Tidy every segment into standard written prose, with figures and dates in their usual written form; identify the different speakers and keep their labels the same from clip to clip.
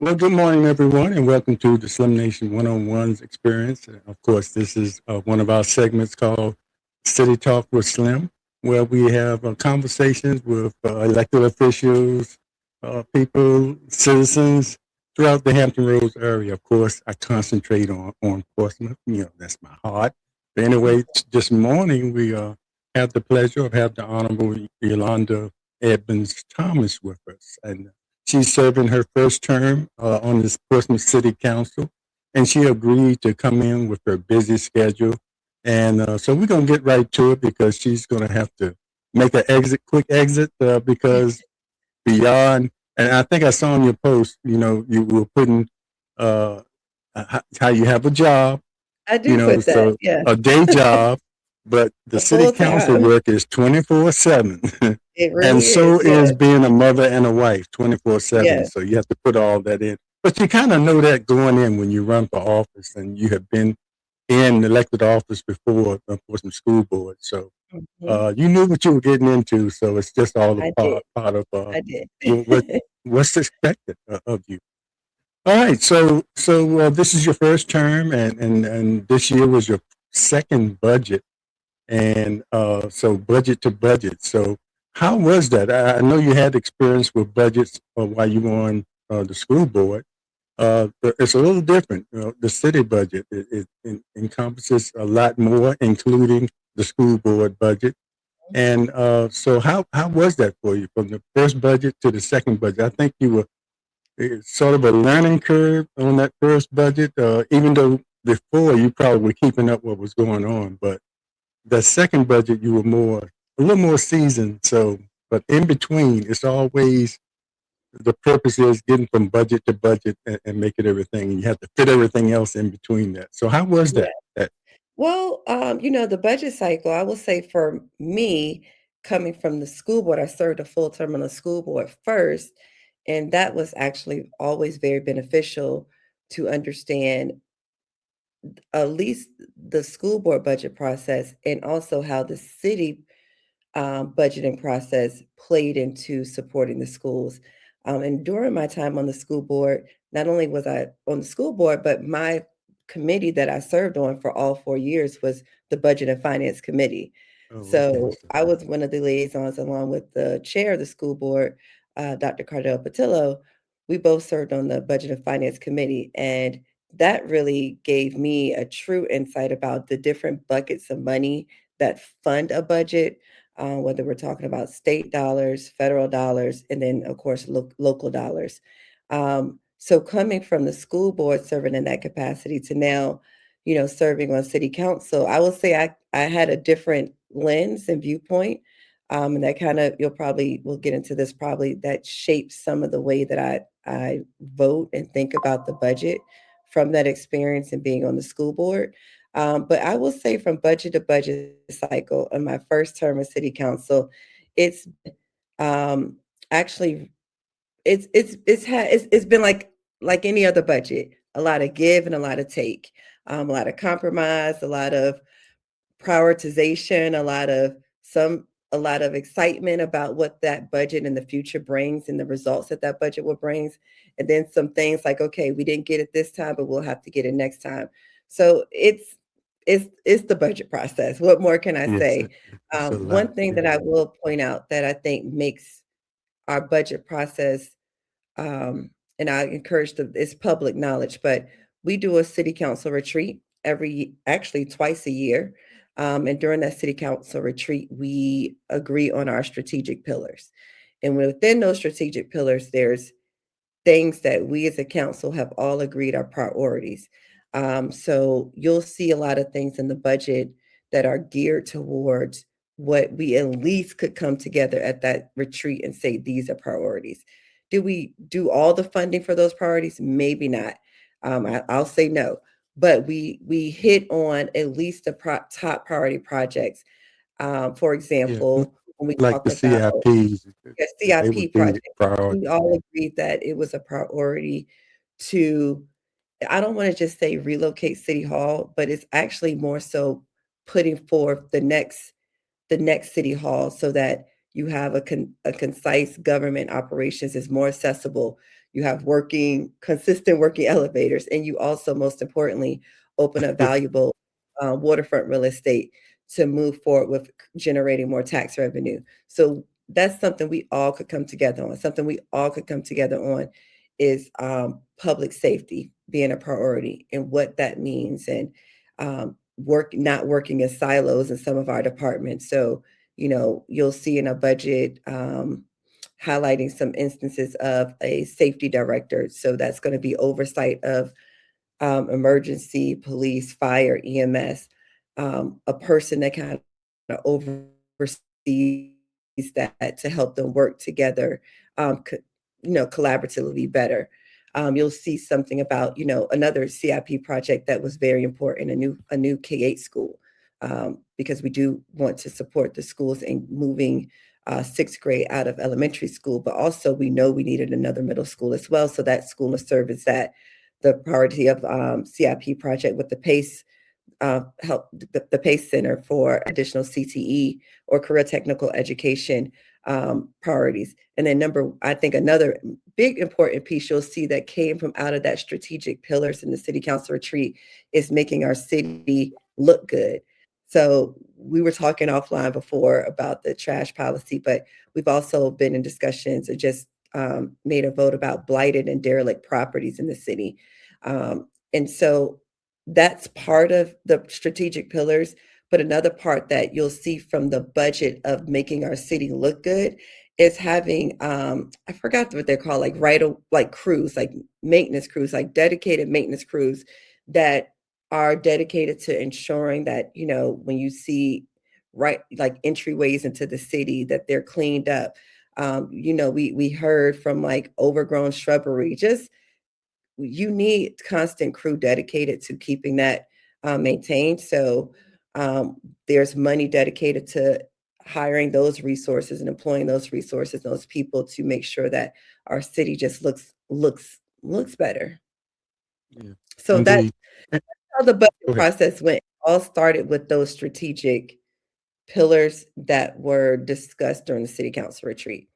Speaker 1: Well, good morning, everyone, and welcome to the Slim Nation One-on-Ones experience. Of course, this is one of our segments called City Talk with Slim, where we have conversations with elected officials, people, citizens throughout the Hampton Roads area. Of course, I concentrate on Portsmouth. That's my heart. But anyway, this morning we have the pleasure of having the Honorable Yolanda Edmonds Thomas with us, and she's serving her first term on this Portsmouth City Council, and she agreed to come in with her busy schedule. And so we're going to get right to it because she's going to have to make an quick exit, because beyond, and I think I saw on your post, you were putting uh, how you have a job,
Speaker 2: I do put that,
Speaker 1: so
Speaker 2: yeah,
Speaker 1: a day job, but the
Speaker 2: a
Speaker 1: city
Speaker 2: full
Speaker 1: council
Speaker 2: time.
Speaker 1: work is 24/7.
Speaker 2: It
Speaker 1: And
Speaker 2: really
Speaker 1: so
Speaker 2: is,
Speaker 1: is
Speaker 2: yeah,
Speaker 1: being a mother and a wife 24/7.
Speaker 2: yeah,
Speaker 1: So you have to put all that in. But you kind of know that going in when you run for office and you have been in elected office before, for some school board. So
Speaker 2: mhm.
Speaker 1: you knew what you were getting into. So it's just all a
Speaker 2: I did,
Speaker 1: part of
Speaker 2: I did.
Speaker 1: what what's expected of you. All right, so this is your first term, and this year was your second budget, and so budget to budget. So how was that? I know you had experience with budgets while you were on the school board. But it's a little different. The city budget it encompasses a lot more, including the school board budget. And so how was that for you from the first budget to the second budget? I think you were sort of a learning curve on that first budget, even though before you probably were keeping up what was going on. But the second budget, you were a little more seasoned. So, but in between, it's always the purpose is getting from budget to budget and making everything. And you have to fit everything else in between that. So, how was
Speaker 2: Yeah.
Speaker 1: that? That
Speaker 2: Well, the budget cycle, I will say for me, coming from the school board, I served a full term on the school board first, and that was actually always very beneficial to understand at least the school board budget process and also how the city budgeting process played into supporting the schools. And during my time on the school board, not only was I on the school board, but my committee that I served on for all 4 years was the Budget and Finance Committee.
Speaker 1: oh, okay.
Speaker 2: So I was one of the liaisons along with the chair of the school board, Dr. Cardell Patillo. We both served on the Budget and Finance Committee, and that really gave me a true insight about the different buckets of money that fund a budget, whether we're talking about state dollars, federal dollars, and then, of course, local dollars. So coming from the school board, serving in that capacity to now, serving on city council, I will say I had a different lens and viewpoint. And that kind of, we'll get into this probably, that shapes some of the way that I vote and think about the budget from that experience and being on the school board. But I will say from budget to budget cycle in my first term as city council, it's actually it's been like any other budget, a lot of give and a lot of take, a lot of compromise, a lot of prioritization, some a lot of excitement about what that budget in the future brings and the results that that budget will brings, and then some things like, okay, we didn't get it this time, but we'll have to get it next time. So it's the budget process. What more can I
Speaker 1: Yes,
Speaker 2: say?
Speaker 1: it's a
Speaker 2: One
Speaker 1: lot.
Speaker 2: thing that
Speaker 1: Yeah.
Speaker 2: I will point out that I think makes our budget process, and I encourage it's public knowledge, but we do a city council retreat actually twice a year. And during that city council retreat, we agree on our strategic pillars. And within those strategic pillars, there's things that we as a council have all agreed are priorities. So you'll see a lot of things in the budget that are geared towards what we at least could come together at that retreat and say these are priorities. Do we do all the funding for those priorities? Maybe not. I'll say no. But we hit on at least the top priority projects. For
Speaker 1: Yeah.
Speaker 2: example, when we
Speaker 1: Like
Speaker 2: talk
Speaker 1: the
Speaker 2: about
Speaker 1: CIPs,
Speaker 2: a
Speaker 1: they would
Speaker 2: CIP
Speaker 1: be
Speaker 2: project, we
Speaker 1: priority.
Speaker 2: all agreed that it was a priority to, I don't want to just say relocate City Hall, but it's actually more so putting forth the next City Hall so that you have a concise government operations is more accessible. you have consistent working elevators, and you also, most importantly, open up valuable waterfront real estate to move forward with generating more tax revenue. So that's something we all could come together on. Something we all could come together on is public safety being a priority and what that means, and not working as silos in some of our departments. So, you'll see in a budget highlighting some instances of a safety director. So that's going to be oversight of emergency, police, fire, EMS, a person that kind of oversees that to help them work together, collaboratively better. You'll see something about, another CIP project that was very important, a new K-8 school, because we do want to support the schools in moving sixth grade out of elementary school, but also we know we needed another middle school as well. So that school will serve as the priority of CIP project with the PACE help the PACE Center for additional CTE or career technical education priorities. And then I think another big important piece you'll see that came from out of that strategic pillars in the city council retreat is making our city look good. So we were talking offline before about the trash policy, but we've also been in discussions or just made a vote about blighted and derelict properties in the city. And so that's part of the strategic pillars. But another part that you'll see from the budget of making our city look good is having I forgot what they're called, like crews, like maintenance crews, like dedicated maintenance crews that are dedicated to ensuring that, when you see right like entryways into the city that they're cleaned up. We heard from like overgrown shrubbery, just you need constant crew dedicated to keeping that maintained. So there's money dedicated to hiring those resources and employing those resources, those people to make sure that our city just looks better.
Speaker 1: Yeah,
Speaker 2: So that's
Speaker 1: indeed. Eh,
Speaker 2: how the
Speaker 1: Go
Speaker 2: budget
Speaker 1: ahead.
Speaker 2: process went. All started with those strategic pillars that were discussed during the city council retreat.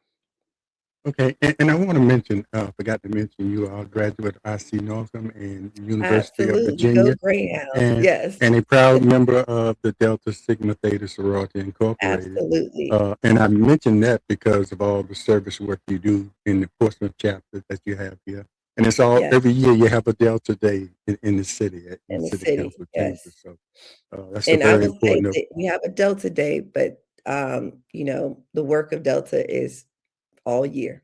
Speaker 1: Okay, and I want to mention, forgot to mention, you are a graduate of IC Northam and University of
Speaker 2: Absolutely. Go
Speaker 1: Virginia,
Speaker 2: Greyhounds.
Speaker 1: and
Speaker 2: Yes.
Speaker 1: and a proud member of the Delta Sigma Theta Sorority Incorporated.
Speaker 2: Absolutely.
Speaker 1: And I mention that because of all the service work you do in the Portsmouth chapter that you have here. And it's all
Speaker 2: Yes.
Speaker 1: every year you have a Delta Day in the city, in
Speaker 2: In
Speaker 1: the
Speaker 2: the
Speaker 1: city
Speaker 2: city.
Speaker 1: council chambers.
Speaker 2: Yes.
Speaker 1: So that's a
Speaker 2: And I
Speaker 1: very
Speaker 2: will say
Speaker 1: important
Speaker 2: that we have a Delta Day, but, the work of Delta is all year.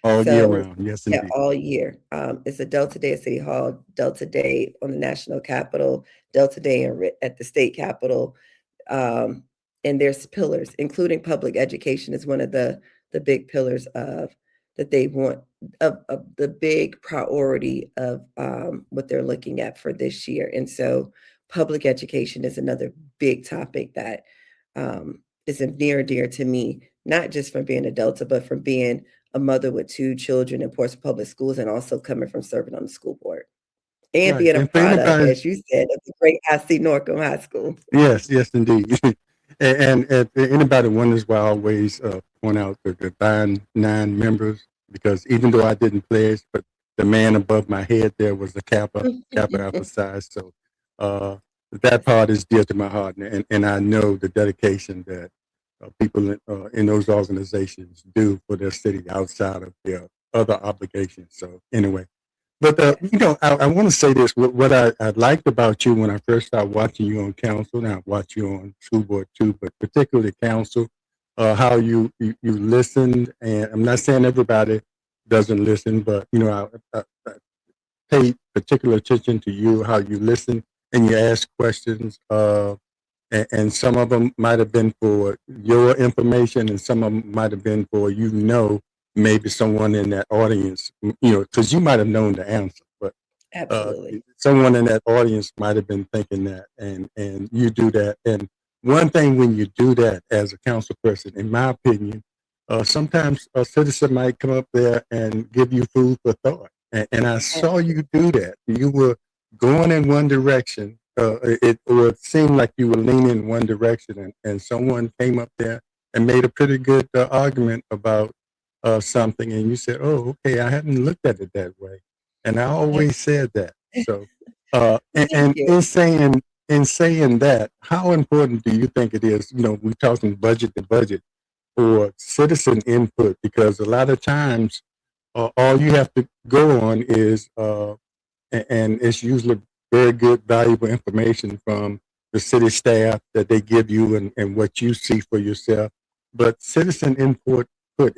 Speaker 1: all year
Speaker 2: So,
Speaker 1: round. Yes,
Speaker 2: yeah,
Speaker 1: indeed.
Speaker 2: all year. It's a Delta Day at City Hall, Delta Day on the national capital, Delta Day at the state capitol. Um, and there's pillars, including public education is one of the big pillars of that they want of the big priority of what they're looking at for this year. And so public education is another big topic that is near and dear to me, not just from being a Delta, but from being a mother with two children in Portsmouth Public Schools and also coming from serving on the school board and
Speaker 1: Right.
Speaker 2: being a
Speaker 1: And for
Speaker 2: product,
Speaker 1: anybody,
Speaker 2: as you said, of the great IC Norcom High School.
Speaker 1: yes, yes, indeed. And anybody wonders why I always point out the divine nine members, because even though I didn't pledge, but the man above my head there was the Kappa Alpha Psi. So uh, that
Speaker 2: Yes,
Speaker 1: part is dear to my heart, and I know the dedication that people in those organizations do for their city outside of their other obligations. So anyway. But
Speaker 2: yes.
Speaker 1: I want to say this. What I liked about you when I first started watching you on council, and I watch you on school board too, but particularly council, how you listened. And I'm not saying everybody doesn't listen, but I pay particular attention to you, how you listen and you ask questions. And some of them might have been for your information, and some of them might have been for maybe someone in that audience, because you might have known the answer, but uh,
Speaker 2: Absolutely.
Speaker 1: someone in that audience might have been thinking that, and you do that. And one thing when you do that as a council person, in my opinion, sometimes a citizen might come up there and give you food for thought. And I saw you
Speaker 2: Absolutely.
Speaker 1: do that. You were going in one direction, it seemed like you were leaning in one direction, and someone came up there and made a pretty good argument about something, and you said, "Oh, okay, I hadn't looked at it that way," and I
Speaker 2: I
Speaker 1: always said that. So,
Speaker 2: thank
Speaker 1: and
Speaker 2: you.
Speaker 1: in saying that, how important do you think it is? We're talking budget to budget for citizen input, because a lot of times all you have to go on is and it's usually very good, valuable information from the city staff that they give you, and what you see for yourself. But citizen input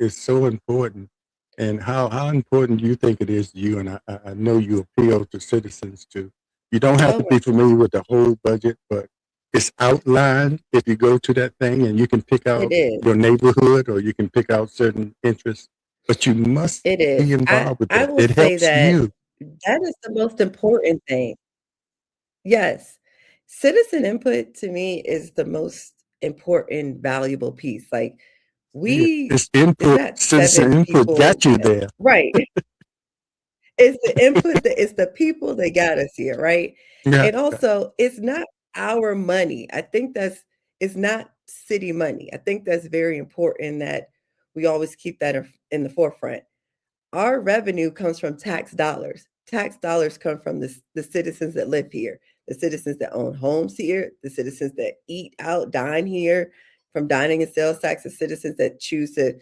Speaker 1: is so important. And how important do you think it is to you? And I know you appeal to citizens too. You don't have
Speaker 2: Oh,
Speaker 1: to be familiar with the whole budget, but it's outlined if you go to that thing, and you can pick
Speaker 2: it
Speaker 1: out your
Speaker 2: is.
Speaker 1: neighborhood, or you can pick out certain interests, but you must
Speaker 2: It
Speaker 1: be
Speaker 2: is.
Speaker 1: involved with
Speaker 2: I
Speaker 1: that.
Speaker 2: will
Speaker 1: It
Speaker 2: say
Speaker 1: helps
Speaker 2: that
Speaker 1: you.
Speaker 2: that is the most important thing. Yes. Citizen input to me is the most important, valuable piece. Like,
Speaker 1: Yeah,
Speaker 2: we
Speaker 1: it's
Speaker 2: it's
Speaker 1: input.
Speaker 2: not 7
Speaker 1: Citizen input
Speaker 2: people
Speaker 1: got you there.
Speaker 2: right. It's the input that it's the people that got us here, right?
Speaker 1: Yeah,
Speaker 2: And also, it's not our money. I think that's it's not city money. I think that's very important that we always keep that in the forefront. Our revenue comes from tax dollars. Tax dollars come from the citizens that live here, the citizens that own homes here, the citizens that eat out, dine here, from dining and sales tax, the citizens that choose to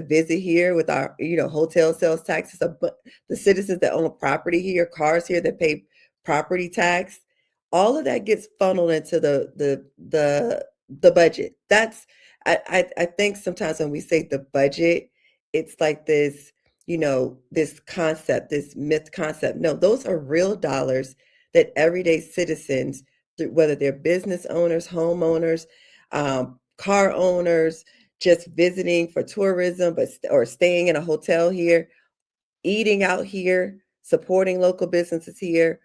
Speaker 2: visit here with our, hotel sales taxes, the citizens that own property here, cars here that pay property tax. All of that gets funneled into the budget. That's I think sometimes when we say the budget, it's like this concept, this myth concept. No, those are real dollars that everyday citizens, whether they're business owners, homeowners, car owners, just visiting for tourism, or staying in a hotel here, eating out here, supporting local businesses here,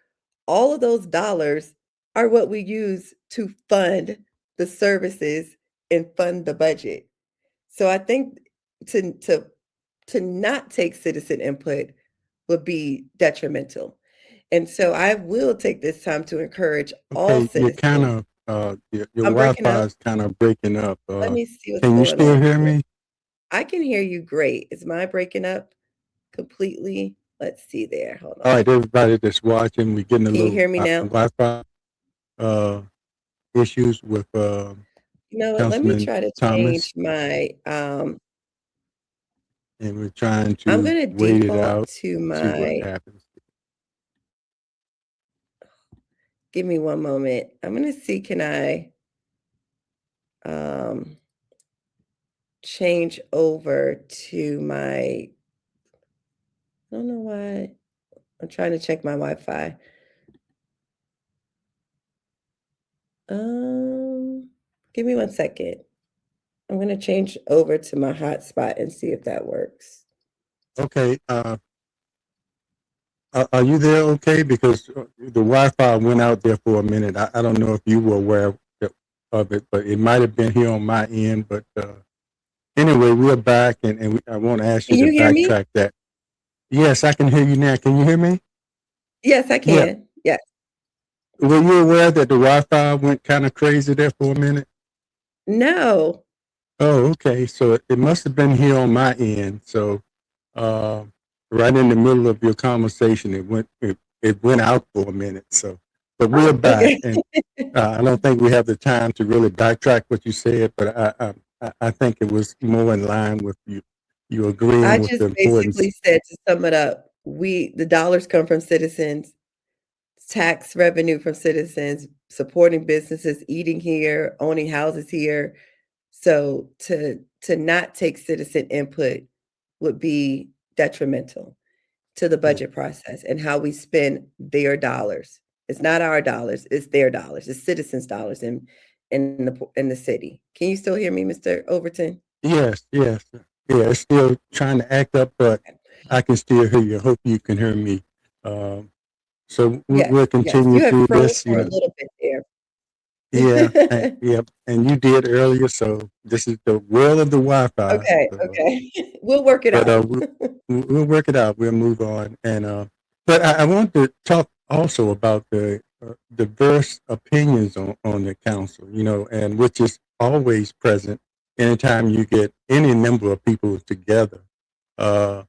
Speaker 2: all of those dollars are what we use to fund the services and fund the budget. So I think to to to not take citizen input would be detrimental. And so I will take this time to encourage all
Speaker 1: okay, you're kind
Speaker 2: citizens.
Speaker 1: of your
Speaker 2: I'm breaking
Speaker 1: Wi-Fi
Speaker 2: up.
Speaker 1: is kind of breaking up.
Speaker 2: Let me see what's
Speaker 1: Can you
Speaker 2: going
Speaker 1: still
Speaker 2: on
Speaker 1: hear
Speaker 2: here.
Speaker 1: me?
Speaker 2: I can hear you great. Is my breaking up completely? Let's see there. Hold
Speaker 1: All
Speaker 2: on.
Speaker 1: right, everybody that's watching, we're getting a
Speaker 2: Can you
Speaker 1: little
Speaker 2: hear me now?
Speaker 1: Wi-Fi uh, issues with
Speaker 2: You know what? Let me
Speaker 1: Councilman
Speaker 2: try to
Speaker 1: Thomas,
Speaker 2: change my
Speaker 1: and we're trying
Speaker 2: I'm
Speaker 1: to
Speaker 2: gonna
Speaker 1: wait it
Speaker 2: default
Speaker 1: out,
Speaker 2: to
Speaker 1: see what
Speaker 2: my
Speaker 1: happens.
Speaker 2: give me one moment. I'm gonna see, can I um change over to my I don't know why. I'm trying to check my Wi-Fi. Um, give me one second. I'm gonna change over to my hotspot and see if that works.
Speaker 1: Okay, are you there? Okay, because the Wi-Fi went out there for a minute. I don't know if you were aware of it, but it might have been here on my end. But anyway, we're back, and I want to ask you
Speaker 2: Can
Speaker 1: to
Speaker 2: you hear me?
Speaker 1: backtrack that. Yes, I can hear you now. Can you hear me?
Speaker 2: Yes, I
Speaker 1: Yeah.
Speaker 2: can. Yes.
Speaker 1: Were you aware that the Wi-Fi went kind of crazy there for a minute?
Speaker 2: No.
Speaker 1: Oh, okay. So it must have been here on my end. So uh, right in the middle of your conversation, it went out for a minute. So, but we're
Speaker 2: Oh,
Speaker 1: back,
Speaker 2: okay.
Speaker 1: and I don't think we have the time to really backtrack what you said, but I think it was more in line with you
Speaker 2: I
Speaker 1: agreeing with the
Speaker 2: just
Speaker 1: importance.
Speaker 2: basically said, to sum it up, the dollars come from citizens, tax revenue from citizens, supporting businesses, eating here, owning houses here. So to not take citizen input would be detrimental to the
Speaker 1: Yeah.
Speaker 2: budget process and how we spend their dollars. It's not our dollars, it's their dollars. It's citizens' dollars in the city. Can you still hear me, Mr. Overton?
Speaker 1: Yes, yes, yeah. It's still trying to act up, but I can still hear you. Hope you can hear me. Um, so
Speaker 2: Yes,
Speaker 1: we'll
Speaker 2: yes.
Speaker 1: continue
Speaker 2: You had
Speaker 1: through
Speaker 2: froze
Speaker 1: this.
Speaker 2: for a little bit
Speaker 1: Yeah,
Speaker 2: there.
Speaker 1: yeah, and you did earlier. So this is the world of the Wi-Fi.
Speaker 2: Okay,
Speaker 1: So,
Speaker 2: okay. We'll work it
Speaker 1: but
Speaker 2: out.
Speaker 1: we'll work it out. We'll move on. And but I want to talk also about the diverse opinions on the council. And which is always present anytime you get any number of people together. uh,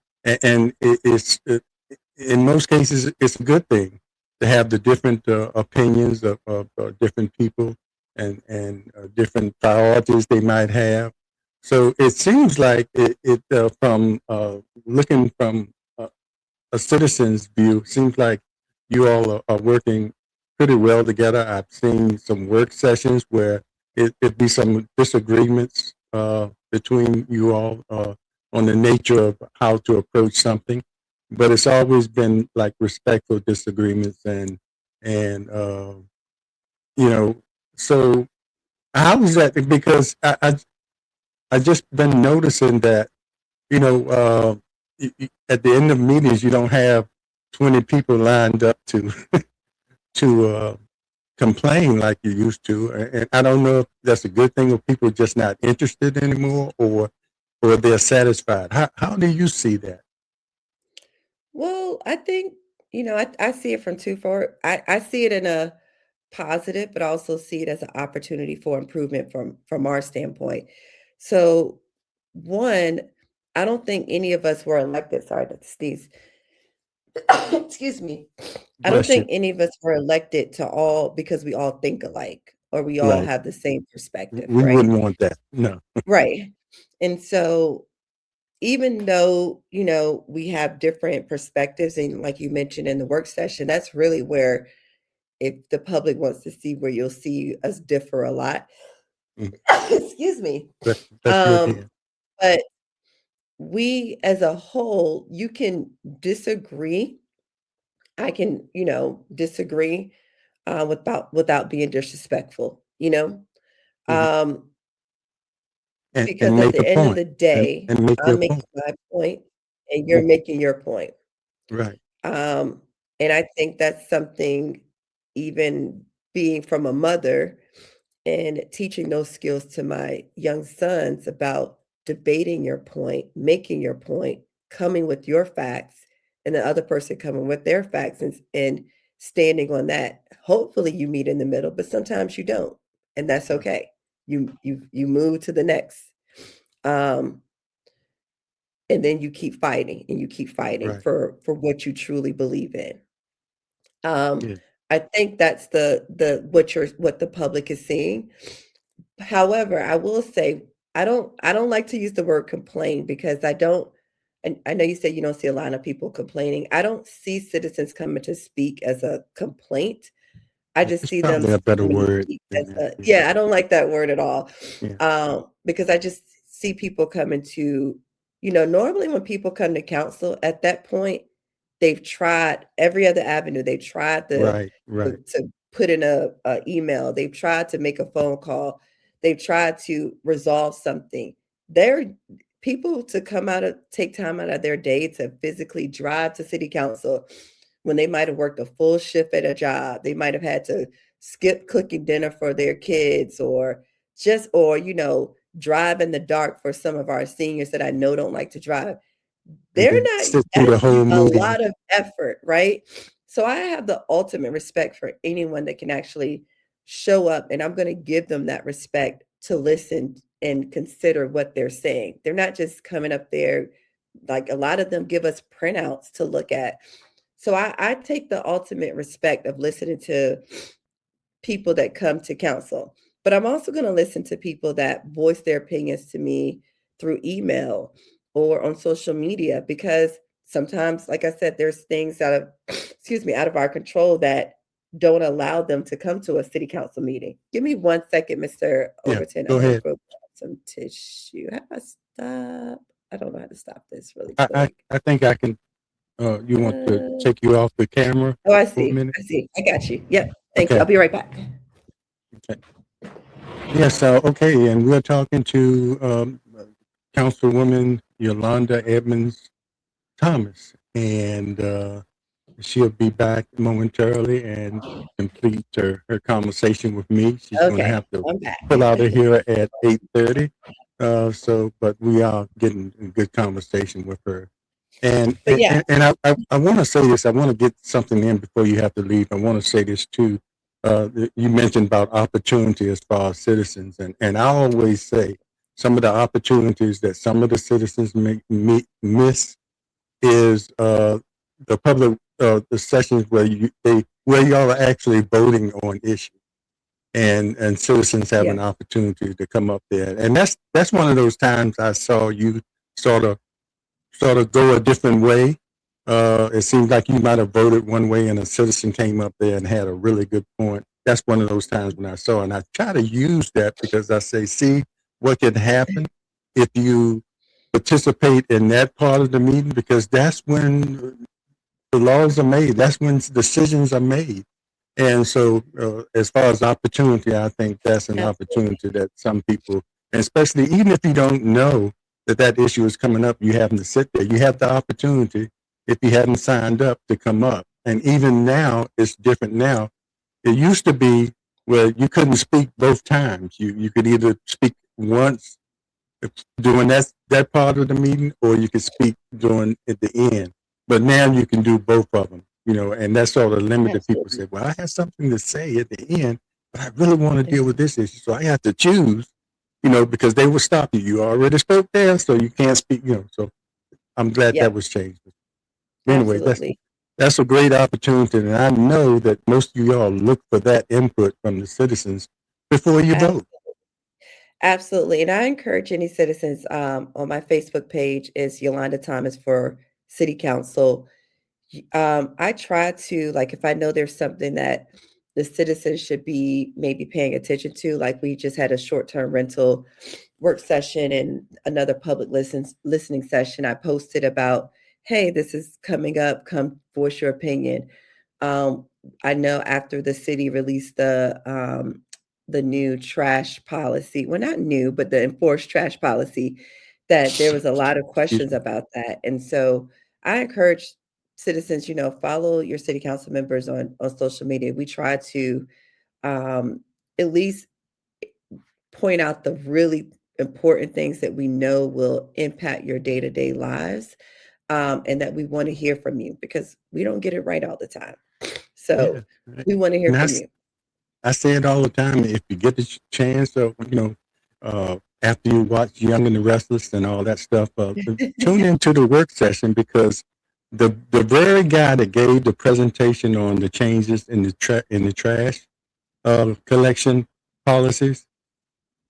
Speaker 1: and in most cases it's a good thing to have the different opinions of different people and different priorities they might have. So it seems like from looking from a citizen's view, seems like you all are working pretty well together. I've seen some work sessions where it be some disagreements between you all on the nature of how to approach something, but it's always been like respectful disagreements and you know. So how is that? Because I just been noticing that at the end of meetings, you don't have 20 people lined up to complain like you used to. And I don't know if that's a good thing or people are just not interested anymore or they're satisfied. How do you see that?
Speaker 2: Well, I think, I see it from two for I see it in a positive, but I also see it as an opportunity for improvement from our standpoint. So, one, I don't think any of us were elected. Sorry, to sneeze. Excuse me. I don't
Speaker 1: Bless you.
Speaker 2: think any of us were elected to all because we all think alike or we all
Speaker 1: Right.
Speaker 2: have the same perspective,
Speaker 1: We
Speaker 2: right?
Speaker 1: wouldn't want that. No.
Speaker 2: Right. And so even though, we have different perspectives and like you mentioned in the work session, that's really where if the public wants to see where you'll see us differ a lot.
Speaker 1: Mhm.
Speaker 2: Excuse me.
Speaker 1: Bless you
Speaker 2: Um,
Speaker 1: again.
Speaker 2: but we as a whole, you can disagree. I can, disagree without being disrespectful,
Speaker 1: Mhm.
Speaker 2: um,
Speaker 1: And
Speaker 2: because at
Speaker 1: make a
Speaker 2: the end of
Speaker 1: point
Speaker 2: the day,
Speaker 1: and make your
Speaker 2: I'm making
Speaker 1: point.
Speaker 2: my point and you're
Speaker 1: Mhm.
Speaker 2: making your point.
Speaker 1: Right.
Speaker 2: Um, and I think that's something even being from a mother and teaching those skills to my young sons about debating your point, making your point, coming with your facts, and the other person coming with their facts and standing on that. Hopefully you meet in the middle, but sometimes you don't, and that's
Speaker 1: Right.
Speaker 2: okay. You move to the next. Um, and then you keep fighting and you keep fighting
Speaker 1: Right.
Speaker 2: for what you truly believe in. Um,
Speaker 1: Yeah.
Speaker 2: I think that's the what the public is seeing. However, I will say I don't like to use the word complain because I don't and I know you say you don't see a lot of people complaining. I don't see citizens coming to speak as a complaint. I
Speaker 1: Yeah.
Speaker 2: just
Speaker 1: It's
Speaker 2: see them
Speaker 1: probably a better
Speaker 2: coming to
Speaker 1: word
Speaker 2: speak
Speaker 1: than
Speaker 2: as
Speaker 1: that.
Speaker 2: a
Speaker 1: Yeah.
Speaker 2: yeah, I don't like that word at all.
Speaker 1: Yeah.
Speaker 2: Because I just see people coming to normally when people come to council at that point, they've tried every other avenue. They've tried
Speaker 1: Right. Right.
Speaker 2: to put in a email. They've tried to make a phone call. They've tried to resolve something. They're people to come out of take time out of their day to physically drive to city council when they might have worked a full shift at a job. They might have had to skip cooking dinner for their kids or drive in the dark for some of our seniors that I know don't like to drive.
Speaker 1: And
Speaker 2: They're
Speaker 1: then
Speaker 2: not
Speaker 1: sit through the
Speaker 2: that's
Speaker 1: whole
Speaker 2: a
Speaker 1: meeting.
Speaker 2: lot of effort, right? So I have the ultimate respect for anyone that can actually show up, and I'm gonna give them that respect to listen and consider what they're saying. They're not just coming up there like a lot of them give us printouts to look at. So I take the ultimate respect of listening to people that come to council. But I'm also going to listen to people that voice their opinions to me through email or on social media because sometimes, like I said, there's things out of excuse me, out of our control that don't allow them to come to a city council meeting. Give me 1 second, Mr.
Speaker 1: Yeah.
Speaker 2: Overton. I'm
Speaker 1: Go
Speaker 2: gonna
Speaker 1: ahead.
Speaker 2: go grab some tissue. How do I stop? I don't know how to stop this really
Speaker 1: I I,
Speaker 2: quick.
Speaker 1: I think I can. You want to
Speaker 2: Uh,
Speaker 1: take you off the camera
Speaker 2: oh, I
Speaker 1: for a
Speaker 2: see.
Speaker 1: minute?
Speaker 2: I see. I got you. Yep. Thank you. I'll
Speaker 1: Okay.
Speaker 2: be right back.
Speaker 1: Okay. Yes. Okay. And we're talking to Councilwoman Yolanda Edmonds Thomas, and she'll be back momentarily and complete her conversation with me. She's going to
Speaker 2: Okay.
Speaker 1: have to
Speaker 2: I'm back.
Speaker 1: pull out of here at 8:30. But we are getting a good conversation with her. And
Speaker 2: But yeah,
Speaker 1: I want to say this. I want to get something in before you have to leave. I want to say this too. You mentioned about opportunity as far as citizens, and I always say some of the opportunities that some of the citizens miss is the public the sessions where where y'all are actually voting on issues, and citizens have
Speaker 2: Yeah,
Speaker 1: an opportunity to come up there, and that's one of those times I saw you sort of sort of go a different way. It seems like you might have voted one way, and a citizen came up there and had a really good point. That's one of those times when I saw, and I try to use that because I say, see what can happen if you participate in that part of the meeting, because that's when the laws are made. That's when decisions are made. And so, as far as opportunity, I think that's an
Speaker 2: absolutely.
Speaker 1: opportunity that some people, and especially even if you don't know that that issue is coming up, you happen to sit there. You have the opportunity, if you hadn't signed up, to come up. And even now, it's different now. It used to be where you couldn't speak both times. You could either speak once during that part of the meeting, or you can speak during at the end. But now you can do both of them, and that's sort of limited. People
Speaker 2: Absolutely.
Speaker 1: say, "Well, I have something to say at the end, but I really want to deal with
Speaker 2: Exactly.
Speaker 1: this issue, so I have to choose." Because they will stop you. You already spoke there, so you can't speak. So I'm glad that
Speaker 2: Yep,
Speaker 1: was changed. Anyway,
Speaker 2: absolutely.
Speaker 1: that's a great opportunity, and I know that most of y'all look for that input from the citizens before you
Speaker 2: Ab
Speaker 1: vote.
Speaker 2: Absolutely, and I encourage any citizens, on my Facebook page is Yolanda Thomas for City Council. I try to, like, if I know there's something that the citizens should be maybe paying attention to, like we just had a short-term rental work session and another public listening session. I posted about, hey, this is coming up. Come voice your opinion. Um, I know after the city released the new trash policy, well, not new, but the enforced trash policy, that there was a lot of
Speaker 1: Excuse
Speaker 2: questions
Speaker 1: me.
Speaker 2: about that. And so I encourage citizens, follow your city council members on social media. We try to um, at least point out the really important things that we know will impact your day-to-day lives, and that we want to hear from you because we don't get it right all the time.
Speaker 1: Yeah,
Speaker 2: So
Speaker 1: right.
Speaker 2: we want to hear
Speaker 1: And
Speaker 2: from you.
Speaker 1: I say it all the time. If you get the chance, after you watch Young and the Restless and all that stuff, tune into the work session, because the very guy that gave the presentation on the changes in the trash collection policies,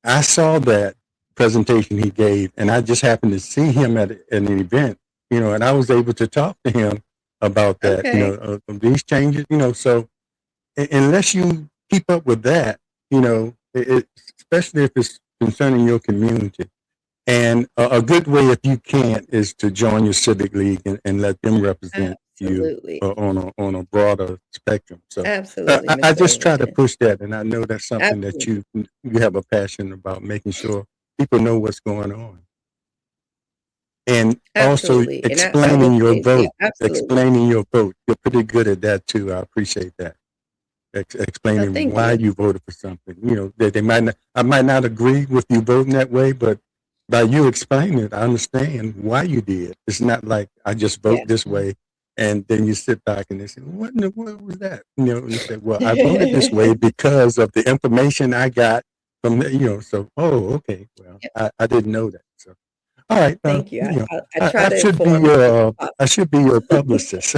Speaker 1: I saw that presentation he gave, and I just happened to see him at an event, and I was able to talk to him about that,
Speaker 2: Okay.
Speaker 1: these changes, so unless you keep up with that, especially if it's concerning your community. And a good way, if you can't, is to join your civic league and let them represent you
Speaker 2: Absolutely.
Speaker 1: on a broader spectrum. So
Speaker 2: Absolutely,
Speaker 1: I
Speaker 2: Mr.
Speaker 1: just try to
Speaker 2: Overton.
Speaker 1: push that, and I know that's something that
Speaker 2: Absolutely.
Speaker 1: you have a passion about, making sure people know what's going on, and also
Speaker 2: Absolutely. And I will say, yeah, absolutely.
Speaker 1: explaining your vote. You're pretty good at that too. I appreciate that.
Speaker 2: Oh,
Speaker 1: Explaining
Speaker 2: thank
Speaker 1: why
Speaker 2: you.
Speaker 1: you voted for something. That they might not, I might not agree with you voting that way, but by you explaining it, I understand why you did. It's not like I just
Speaker 2: Yeah.
Speaker 1: vote this way, and then you sit back and they say, "What in the world was that?" You say, "Well, I voted this way because of the information I got from So, oh, okay. Well,
Speaker 2: Yeah,
Speaker 1: I didn't know that. So, all right.
Speaker 2: thank you. I try
Speaker 1: I
Speaker 2: to
Speaker 1: should be
Speaker 2: inform as much as
Speaker 1: I
Speaker 2: possible.
Speaker 1: should be your publicist.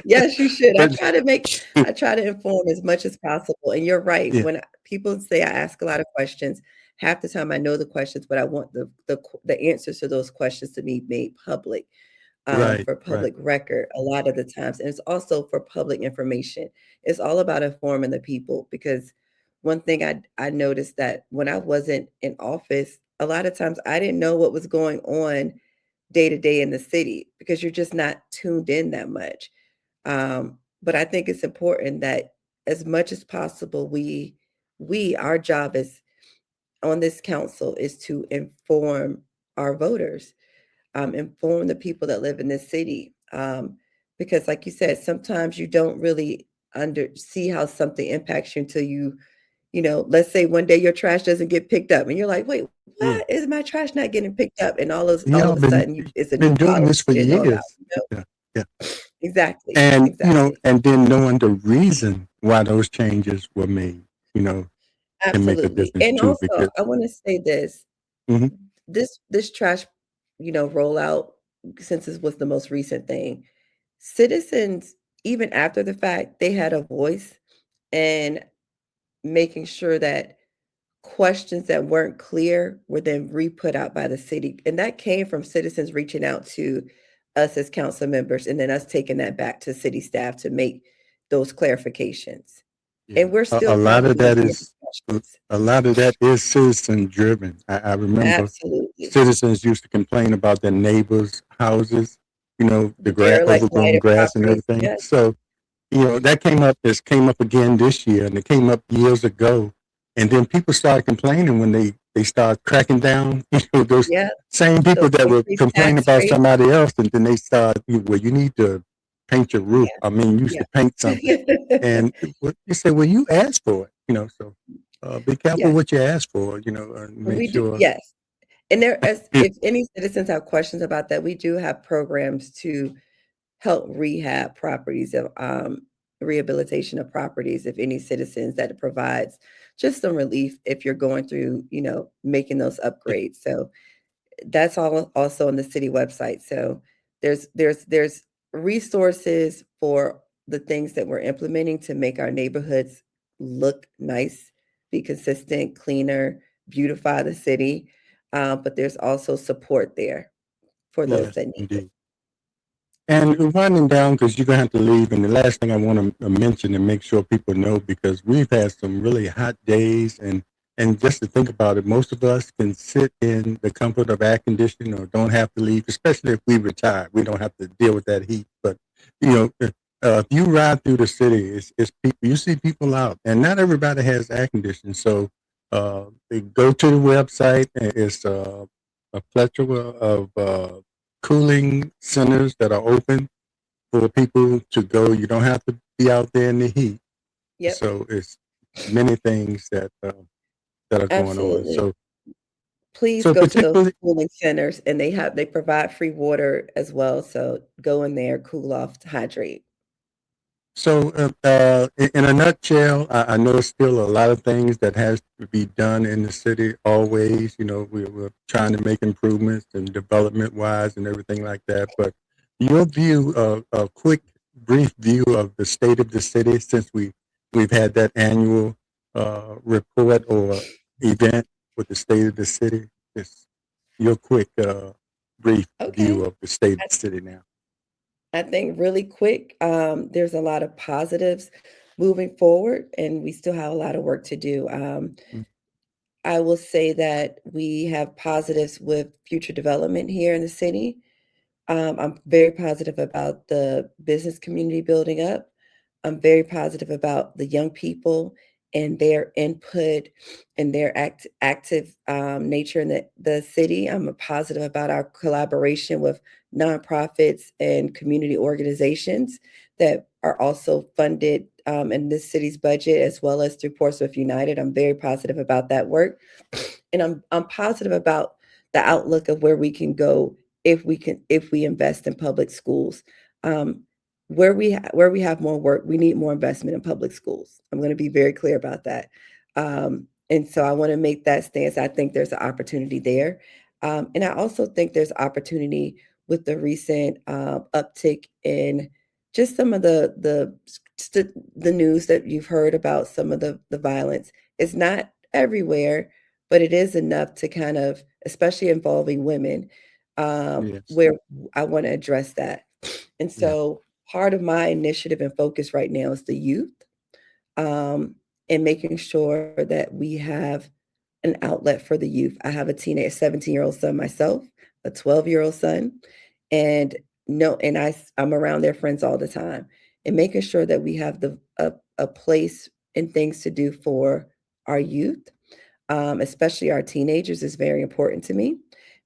Speaker 2: Yes, you should.
Speaker 1: But
Speaker 2: I try to inform as much as possible, and you're right.
Speaker 1: yeah,
Speaker 2: When people say I ask a lot of questions, half the time I know the questions, but I want the answers to those questions to be made public,
Speaker 1: right,
Speaker 2: for
Speaker 1: right.
Speaker 2: public record a lot of the times, and it's also for public information. It's all about informing the people because one thing I noticed that when I wasn't in office, a lot of times I didn't know what was going on day to day in the city because you're just not tuned in that much. But I think it's important that as much as possible, our job is on this council is to inform our voters, inform the people that live in this city. Because like you said, sometimes you don't really under see how something impacts you until let's say one day your trash doesn't get picked up and you're like, wait,
Speaker 1: Yeah.
Speaker 2: why is my trash not getting picked up? And all
Speaker 1: Y'all
Speaker 2: of a sudden it's a new
Speaker 1: been doing
Speaker 2: policy
Speaker 1: this for
Speaker 2: you didn't know about,
Speaker 1: years. Yeah, yeah.
Speaker 2: Exactly,
Speaker 1: And,
Speaker 2: exactly.
Speaker 1: and then knowing the reason why those changes were made, can make a
Speaker 2: Absolutely.
Speaker 1: difference
Speaker 2: And
Speaker 1: too,
Speaker 2: also,
Speaker 1: because
Speaker 2: I wanna say this.
Speaker 1: Mhm.
Speaker 2: This trash, rollout, since this was the most recent thing, citizens, even after the fact, they had a voice in making sure that questions that weren't clear were then re-put out by the city, and that came from citizens reaching out to us as council members, and then us taking that back to city staff to make those clarifications.
Speaker 1: Yeah.
Speaker 2: And we're
Speaker 1: A
Speaker 2: still
Speaker 1: lot of
Speaker 2: currently
Speaker 1: that
Speaker 2: looking at
Speaker 1: is
Speaker 2: these questions.
Speaker 1: a lot of that is citizen driven. I remember
Speaker 2: Absolutely.
Speaker 1: citizens used to complain about their neighbors' houses, the
Speaker 2: Derelict
Speaker 1: overgrown
Speaker 2: lighted
Speaker 1: grass and
Speaker 2: properties,
Speaker 1: everything.
Speaker 2: yes,
Speaker 1: So, that came up again this year, and it came up years ago. And then people started complaining when they started cracking down. Those
Speaker 2: yeah,
Speaker 1: same people
Speaker 2: those
Speaker 1: that were
Speaker 2: increased
Speaker 1: complaining
Speaker 2: tax
Speaker 1: about
Speaker 2: rates,
Speaker 1: somebody else, and then they start, well, you need to paint your roof.
Speaker 2: yeah,
Speaker 1: I mean, you used
Speaker 2: yeah.
Speaker 1: to paint something, and you say, well, you asked for it, So be careful
Speaker 2: Yeah,
Speaker 1: what you ask for, and make
Speaker 2: we do,
Speaker 1: sure.
Speaker 2: yes. And there, as if any citizens have questions about that, we do have programs to help rehab properties of, rehabilitation of properties, if any citizens, that it provides just some relief if you're going through, making those
Speaker 1: Yeah,
Speaker 2: upgrades. So that's all also on the city website. So there's resources for the things that we're implementing to make our neighborhoods look nice, be consistent, cleaner, beautify the city. But there's also support there for those
Speaker 1: yes,
Speaker 2: that need it.
Speaker 1: indeed. And we're winding down because you're gonna have to leave. And the last thing I want to mention and make sure people know, because we've had some really hot days, and just to think about it, most of us can sit in the comfort of air conditioning or don't have to leave. Especially if we retire, we don't have to deal with that heat. But if you ride through the city, it's people. You see people out, and not everybody has air conditioning. So they go to the website, and it's a plethora of cooling centers that are open for people to go. You don't have to be out there in the heat.
Speaker 2: Yep,
Speaker 1: So it's many things that are going on.
Speaker 2: absolutely.
Speaker 1: So
Speaker 2: Please
Speaker 1: so
Speaker 2: go to those
Speaker 1: particularly
Speaker 2: cooling centers, and they provide free water as well, so go in there, cool off, hydrate.
Speaker 1: in a nutshell, I know it's still a lot of things that has to be done in the city. Always, we're trying to make improvements and development wise and everything like that. But your view, a quick, brief view of the state of the city since we've had that annual report or event with the state of the city. Just your quick, brief view
Speaker 2: Okay.
Speaker 1: of the state of
Speaker 2: I
Speaker 1: the city now.
Speaker 2: I think really quick, there's a lot of positives moving forward, and we still have a lot of work to do.
Speaker 1: Mm.
Speaker 2: I will say that we have positives with future development here in the city. I'm very positive about the business community building up. I'm very positive about the young people and their input and their active nature in the city. I'm positive about our collaboration with nonprofits and community organizations that are also funded in this city's budget, as well as through Portsmouth United. I'm very positive about that work, and I'm positive about the outlook of where we can go if we invest in public schools. Um, where we have more work, we need more investment in public schools. I'm going to be very clear about that. And so I want to make that stance. I think there's an opportunity there. And I also think there's opportunity with the recent uptick in just some of the news that you've heard about, some of the violence. It's not everywhere, but it is enough to kind of, especially involving women,
Speaker 1: Yes.
Speaker 2: where I want to address that. And
Speaker 1: Yeah.
Speaker 2: so part of my initiative and focus right now is the youth, um, and making sure that we have an outlet for the youth. I have a 17-year-old son myself, a 12-year-old son, and no, and I'm around their friends all the time, and making sure that we have a place and things to do for our youth, especially our teenagers, is very important to me.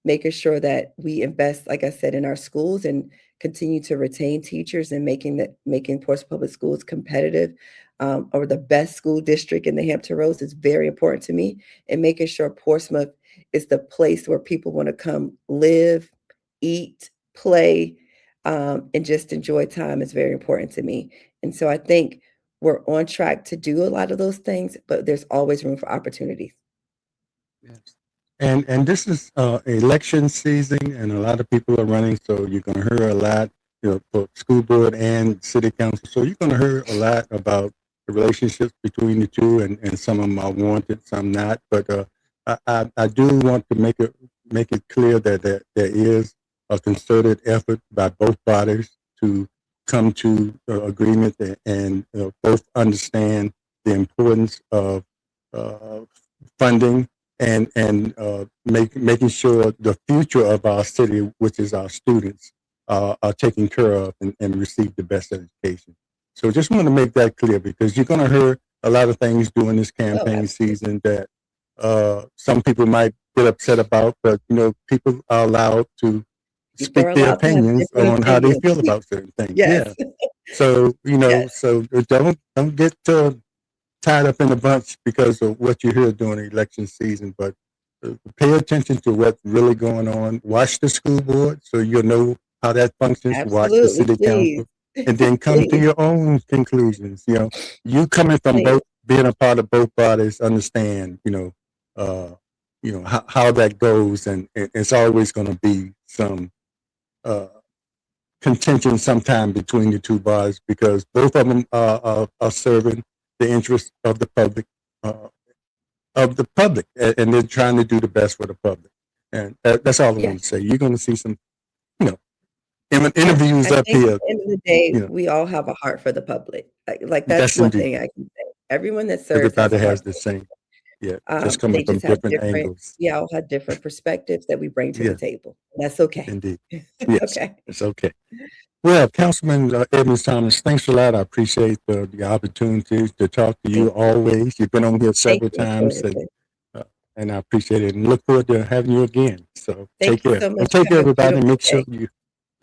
Speaker 2: Making sure that we invest, like I said, in our schools and continue to retain teachers, and making Portsmouth Public Schools competitive, or the best school district in the Hampton Roads, is very important to me. And making sure Portsmouth is the place where people want to come live, eat, play, and just enjoy time, is very important to me. And so I think we're on track to do a lot of those things, but there's always room for opportunities.
Speaker 1: Yes. And this is election season, and a lot of people are running, so you're going to hear a lot, for school board and city council. So you're going to hear a lot about the relationships between the two, and some of them are wanted, some not. But I do want to make it clear that there is a concerted effort by both bodies to come to agreement and both understand the importance of uh, funding and making sure the future of our city, which is our students, are taken care of and receive the best education. So just want to make that clear because you're going to hear a lot of things during this
Speaker 2: Oh,
Speaker 1: campaign
Speaker 2: absolutely.
Speaker 1: season that some people might get upset about, but people are allowed to
Speaker 2: People
Speaker 1: speak
Speaker 2: are
Speaker 1: their
Speaker 2: allowed to have
Speaker 1: opinions
Speaker 2: different
Speaker 1: on how they
Speaker 2: opinions.
Speaker 1: feel about certain things.
Speaker 2: Yes.
Speaker 1: Yeah. So
Speaker 2: Yes.
Speaker 1: so don't get tied up in a bunch because of what you hear during the election season, but pay attention to what's really going on. Watch the school board so you'll know how that functions. Watch the
Speaker 2: Absolutely,
Speaker 1: city
Speaker 2: please.
Speaker 1: council, and then come to
Speaker 2: Please,
Speaker 1: your own conclusions. You coming from
Speaker 2: please.
Speaker 1: both, being a part of both bodies, understand. How that goes, and it's always going to be some uh, contention sometime between the two bodies because both of them are serving the interests uh, of the public, and they're trying to do the best for the public. And that's all I
Speaker 2: Yes.
Speaker 1: want to say. You're going to see some, you know,
Speaker 2: Yes,
Speaker 1: interviews
Speaker 2: I
Speaker 1: up
Speaker 2: think at
Speaker 1: here.
Speaker 2: the end of the day,
Speaker 1: You know,
Speaker 2: we all have a heart for the public. Like, that's
Speaker 1: that's
Speaker 2: one
Speaker 1: indeed.
Speaker 2: thing I can say. Everyone that serves has
Speaker 1: Everybody
Speaker 2: a heart
Speaker 1: has
Speaker 2: for
Speaker 1: the
Speaker 2: the
Speaker 1: same. Yeah,
Speaker 2: people.
Speaker 1: just coming
Speaker 2: They
Speaker 1: from
Speaker 2: just have
Speaker 1: different
Speaker 2: different
Speaker 1: angles.
Speaker 2: we all have different perspectives that we bring to the
Speaker 1: Yeah,
Speaker 2: table. That's okay.
Speaker 1: indeed. Yes,
Speaker 2: Okay.
Speaker 1: it's okay. Well, Councilman Edmonds Thomas, thanks a lot. I appreciate the opportunity to talk to you
Speaker 2: Thank you.
Speaker 1: always. You've been on here
Speaker 2: Thank
Speaker 1: several
Speaker 2: you
Speaker 1: times,
Speaker 2: for
Speaker 1: and uh, I appreciate it. And look forward to having you again. So take
Speaker 2: thank you
Speaker 1: care.
Speaker 2: so
Speaker 1: And
Speaker 2: much.
Speaker 1: take care,
Speaker 2: Have a
Speaker 1: everybody.
Speaker 2: beautiful
Speaker 1: Make sure
Speaker 2: day.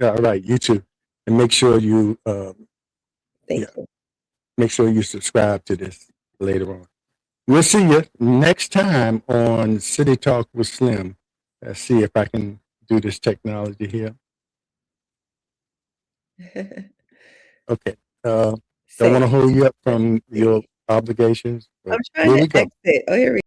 Speaker 1: you, all right, you too. And
Speaker 2: Thank
Speaker 1: yeah,
Speaker 2: you.
Speaker 1: make sure you subscribe to this later on. We'll see you next time on City Talk with Slim. Let's see if I can do this technology here. Okay. Uh, don't want to
Speaker 2: Same.
Speaker 1: hold you up
Speaker 2: Let's
Speaker 1: from your
Speaker 2: see.
Speaker 1: obligations, but
Speaker 2: I'm trying
Speaker 1: here
Speaker 2: to
Speaker 1: we go.
Speaker 2: exit. Oh, here we